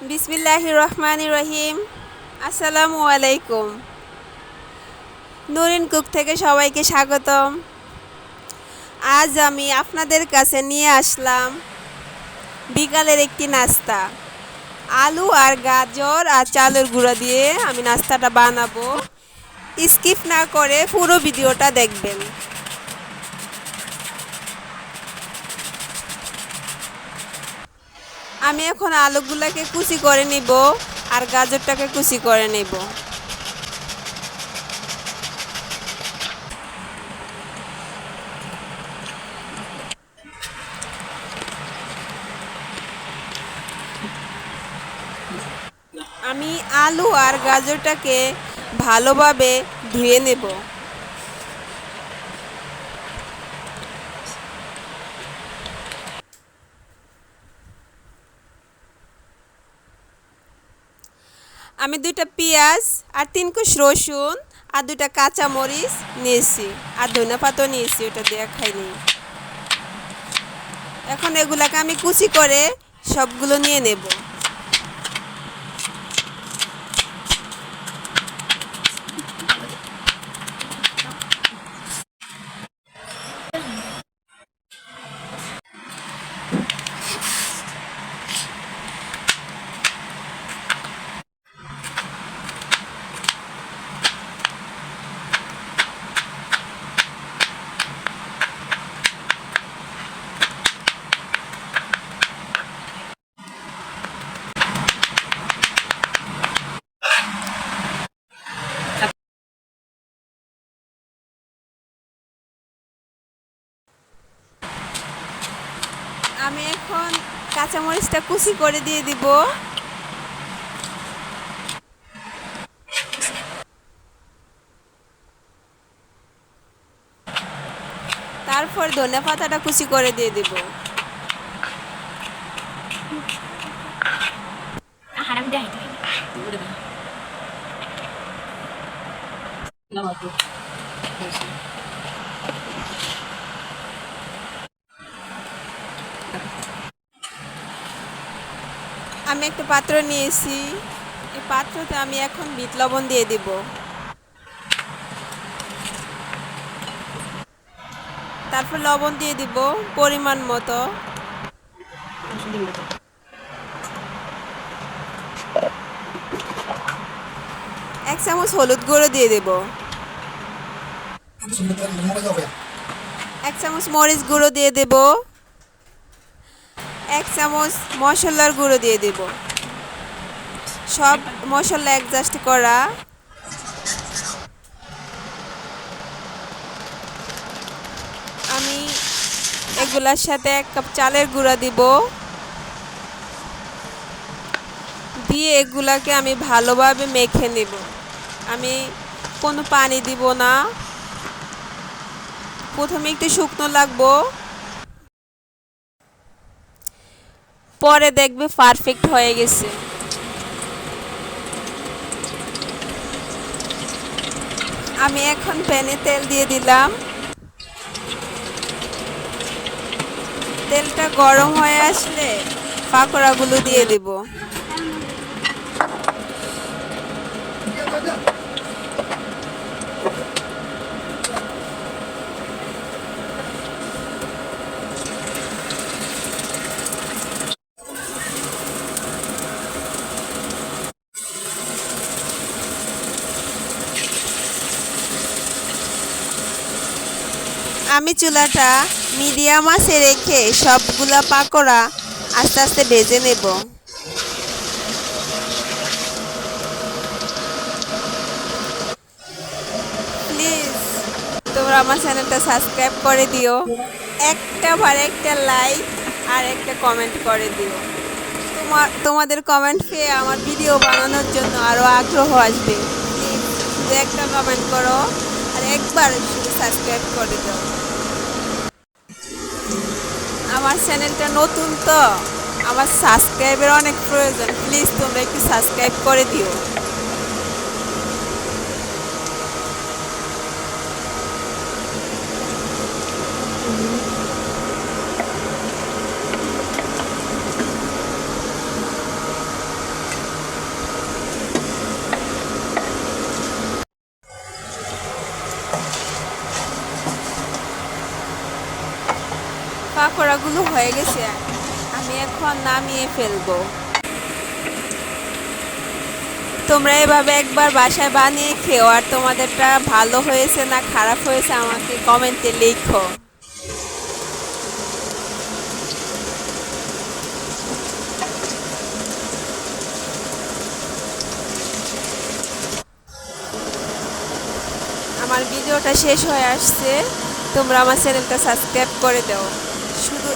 বিসমিল্লাহির রহমানির রহিম। আসসালামু আলাইকুম। নুরিন কুক থেকে সবাইকে স্বাগতম। আজ আমি আপনাদের কাছে নিয়ে আসলাম বিকালের একটি নাস্তা। আলু আর গাজর আর চালের গুঁড়া দিয়ে আমি নাস্তাটা বানাবো। স্কিপ না করে পুরো ভিডিওটা দেখবেন। আমি এখন আলুগুলোকে কুচি করে নিব আর গাজরটাকে কুচি করে নেব। আমি আলু আর গাজরটাকে ভালোভাবে ধুয়ে নেব। আমি 2টা পেঁয়াজ আর 3 কোষ রসুন আর 2টা কাঁচা মরিচ নিয়েছি আর ধনে পাতাও নিয়েছি, ওটা দিয়ে খাইনি। এখন এগুলাকে আমি কুচি করে সবগুলো নিয়ে নেব। আমি এখন কাঁচামরিচটা কুচি করে দিয়ে দিব। তারপর ধনে পাতাটা কুচি করে দিয়ে দিব। আমি একটা পাত্র নিয়েছি, এই পাত্রতে আমি এখন বিট লবণ দিয়ে দিব। তারপর লবণ দিয়ে দিব পরিমাণ মতো। এক চামচ হলুদ গুঁড়ো দিয়ে দেব। 1 চামচ মরিচ গুঁড়ো দিয়ে দেব। 1 চামচ মশলার গুঁড়ো দিয়ে দেব। সব মশলা অ্যাডজাস্ট করা। আমি এগুলার সাথে 1 কাপ চালের গুঁড়া দিব। দিয়ে এগুলাকে আমি ভালোভাবে মেখে নেব। আমি কোনো পানি দিব না। প্রথমে একটু শুকনো লাগবো, পরে দেখবে পারফেক্ট হয়ে গেছে। আমি এখন প্যানে তেল দিয়ে দিলাম। তেলটা গরম হয়ে আসলে পাকোড়াগুলো দিয়ে দেব। আমি চুলাটা মিডিয়াম আঁচে রেখে সবগুলা পাকোড়া আস্তে আস্তে ভেজে নেব। প্লিজ তোমরা আমার চ্যানেলটা সাবস্ক্রাইব করে দিও। একটা লাইক আর একটা কমেন্ট করে দিও। তোমাদের কমেন্ট পেয়ে আমার ভিডিও বানানোর জন্য আরও আগ্রহ আসবে। প্লিজ শুধু একটা কমেন্ট করো আর একবার শুধু সাবস্ক্রাইব করে দাও। আমার চ্যানেলটা নতুন তো, আমার সাবস্ক্রাইবের অনেক প্রয়োজন। প্লিজ তোমরা একটু সাবস্ক্রাইব করে দিও। সবগুলো হয়ে গেছে, আমি এখন নামিয়ে ফেলবো। তোমরা এভাবে একবার বাসায় বানিয়ে খেও, আর তোমাদেরটা ভালো হয়েছে না খারাপ হয়েছে আমাকে কমেন্টে লিখো। আমার ভিডিওটা শেষ হয়ে আসছে, তোমরা আমার চ্যানেলটা সাবস্ক্রাইব করে দাও। শুধু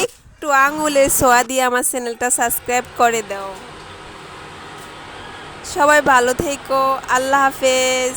একটু আঙুলের ছোঁয়া দিয়ে আমার চ্যানেলটা সাবস্ক্রাইব করে দাও। সবাই ভালো থেকো, আল্লাহ হাফেজ।